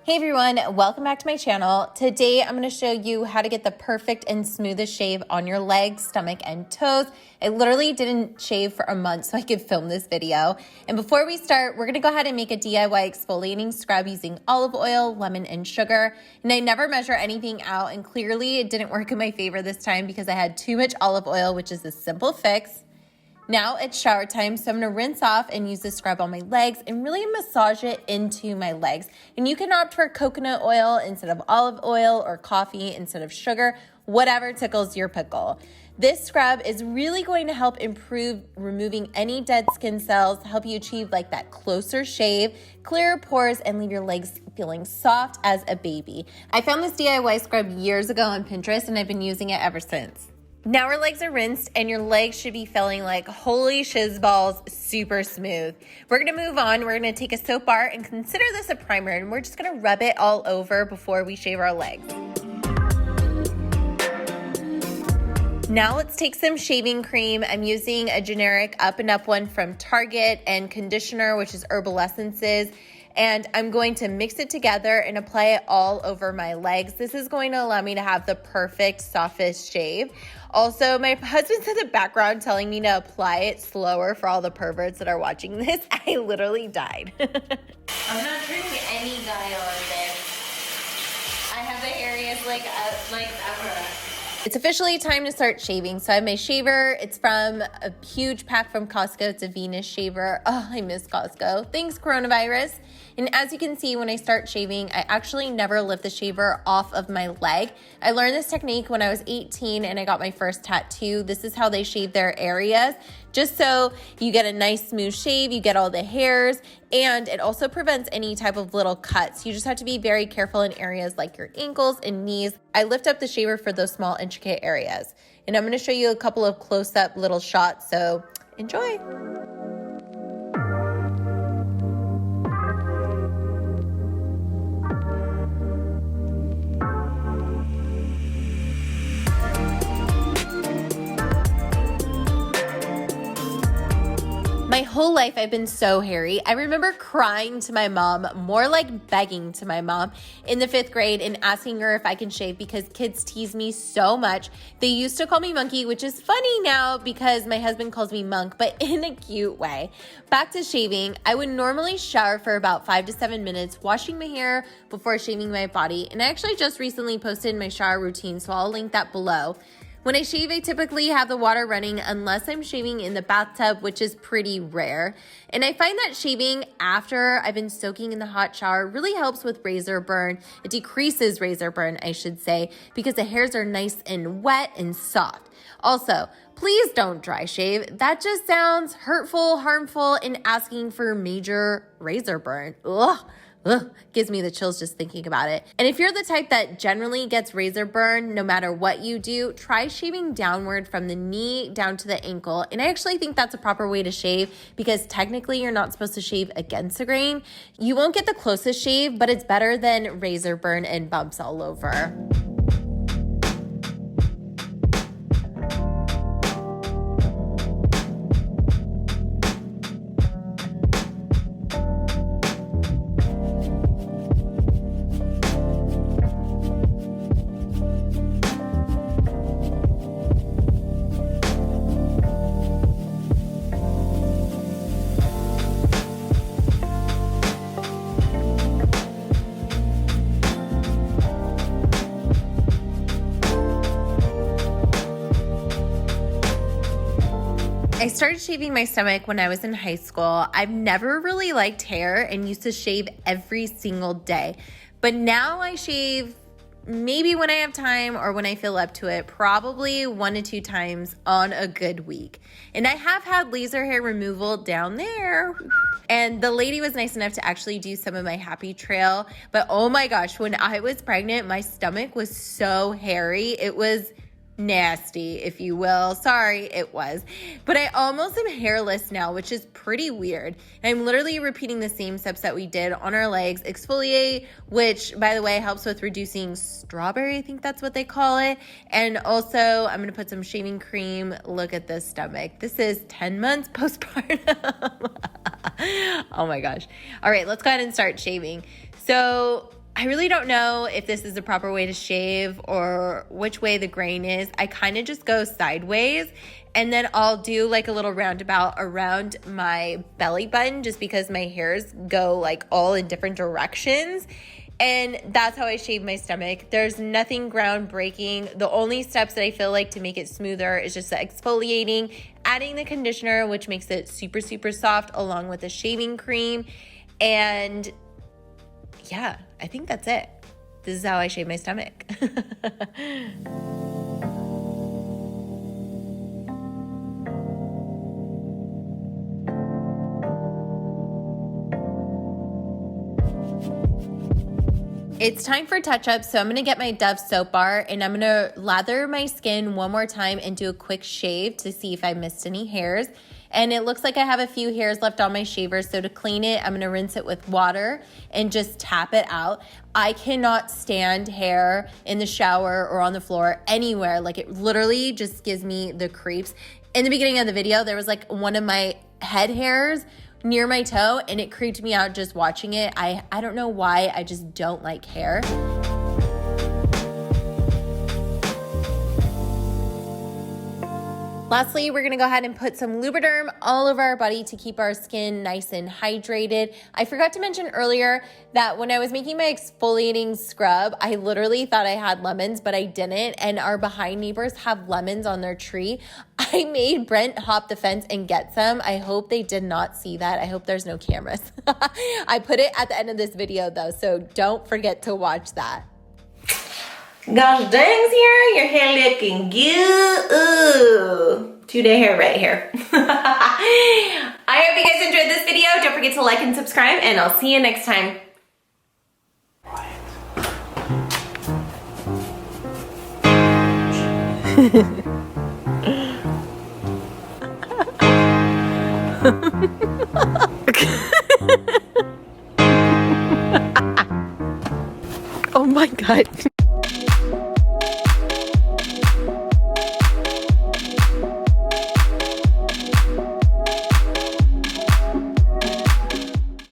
Hey everyone, welcome back to my channel. Today I'm going to show you how to get the perfect and smoothest shave on your legs, stomach, and toes. I literally didn't shave for a month so I could film this video. And before we start, we're going to go ahead and make a DIY exfoliating scrub using olive oil, lemon, and sugar. And I never measure anything out, and clearly it didn't work in my favor this time because I had too much olive oil, which is a simple fix. Now it's shower time, so I'm gonna rinse off and use this scrub on my legs and really massage it into my legs. And you can opt for coconut oil instead of olive oil or coffee instead of sugar, whatever tickles your pickle. This scrub is really going to help improve removing any dead skin cells, help you achieve like that closer shave, clearer pores, and leave your legs feeling soft as a baby. I found this DIY scrub years ago on Pinterest and I've been using it ever since. Now our legs are rinsed and your legs should be feeling like holy shiz balls, super smooth. We're gonna move on. We're gonna take a soap bar and consider this a primer, and we're just gonna rub it all over before we shave our legs. Now let's take some shaving cream. I'm using a generic Up and Up one from Target, and conditioner, which is Herbal Essences. And I'm going to mix it together and apply it all over my legs. This is going to allow me to have the perfect softest shave. Also, my husband's in the background telling me to apply it slower for all the perverts that are watching this. I literally died. I'm not turning any dye on this. I have the hairiest like ever. It's officially time to start shaving. So I have my shaver. It's from a huge pack from Costco. It's a Venus shaver. Oh, I miss Costco. Thanks, coronavirus. And as you can see, when I start shaving, I actually never lift the shaver off of my leg. I learned this technique when I was 18 and I got my first tattoo. This is how they shave their areas, just so you get a nice smooth shave, you get all the hairs, and it also prevents any type of little cuts. You just have to be very careful in areas like your ankles and knees. I lift up the shaver for those small, intricate areas. And I'm gonna show you a couple of close-up little shots, so enjoy. My whole life, I've been so hairy. I remember crying to my mom, more like begging to my mom in the 5th grade and asking her if I can shave because kids tease me so much. They used to call me Monkey, which is funny now because my husband calls me Monk, but in a cute way. Back to shaving, I would normally shower for about 5 to 7 minutes, washing my hair before shaving my body. And I actually just recently posted my shower routine, so I'll link that below. When I shave, I typically have the water running unless I'm shaving in the bathtub, which is pretty rare. And I find that shaving after I've been soaking in the hot shower really helps with razor burn. It decreases razor burn, I should say, because the hairs are nice and wet and soft. Also, please don't dry shave. That just sounds hurtful, harmful, and asking for major razor burn. Ugh. Gives me the chills just thinking about it. And if you're the type that generally gets razor burn no matter what you do, try shaving downward from the knee down to the ankle. And I actually think that's a proper way to shave because technically you're not supposed to shave against the grain. You won't get the closest shave, but it's better than razor burn and bumps all over. I started shaving my stomach when I was in high school. I've never really liked hair and used to shave every single day. But now I shave maybe when I have time or when I feel up to it, probably 1 to 2 times on a good week. And I have had laser hair removal down there. And the lady was nice enough to actually do some of my happy trail. But oh my gosh, when I was pregnant, my stomach was so hairy. It was nasty, if you will. Sorry, it was. But I almost am hairless now, which is pretty weird. And I'm literally repeating the same steps that we did on our legs. Exfoliate, which by the way helps with reducing strawberry, I think that's what they call it. And also I'm going to put some shaving cream. Look at this stomach. This is 10 months postpartum. Oh my gosh. All right, let's go ahead and start shaving. So I really don't know if this is the proper way to shave or which way the grain is. I kind of just go sideways, and then I'll do like a little roundabout around my belly button just because my hairs go like all in different directions. And that's how I shave my stomach. There's nothing groundbreaking. The only steps that I feel like to make it smoother is just the exfoliating, adding the conditioner, which makes it super, super soft, along with the shaving cream. And yeah, I think that's it. This is how I shave my stomach. It's time for touch-up, so I'm going to get my Dove soap bar and I'm going to lather my skin one more time and do a quick shave to see if I missed any hairs. And it looks like I have a few hairs left on my shaver, so to clean it, I'm going to rinse it with water and just tap it out. I cannot stand hair in the shower or on the floor anywhere. Like, it literally just gives me the creeps. In the beginning of the video, there was like one of my head hairs near my toe, and it creeped me out just watching it. I don't know why, I just don't like hair. Lastly, we're gonna go ahead and put some Lubriderm all over our body to keep our skin nice and hydrated. I forgot to mention earlier that when I was making my exfoliating scrub, I literally thought I had lemons, but I didn't. And our behind neighbors have lemons on their tree. I made Brent hop the fence and get some. I hope they did not see that. I hope there's no cameras. I put it at the end of this video though, so don't forget to watch that. Gosh dang, Sierra, your hair looking good. Ooh, 2-day hair right here. I hope you guys enjoyed this video. Don't forget to like and subscribe, and I'll see you next time. Oh my God.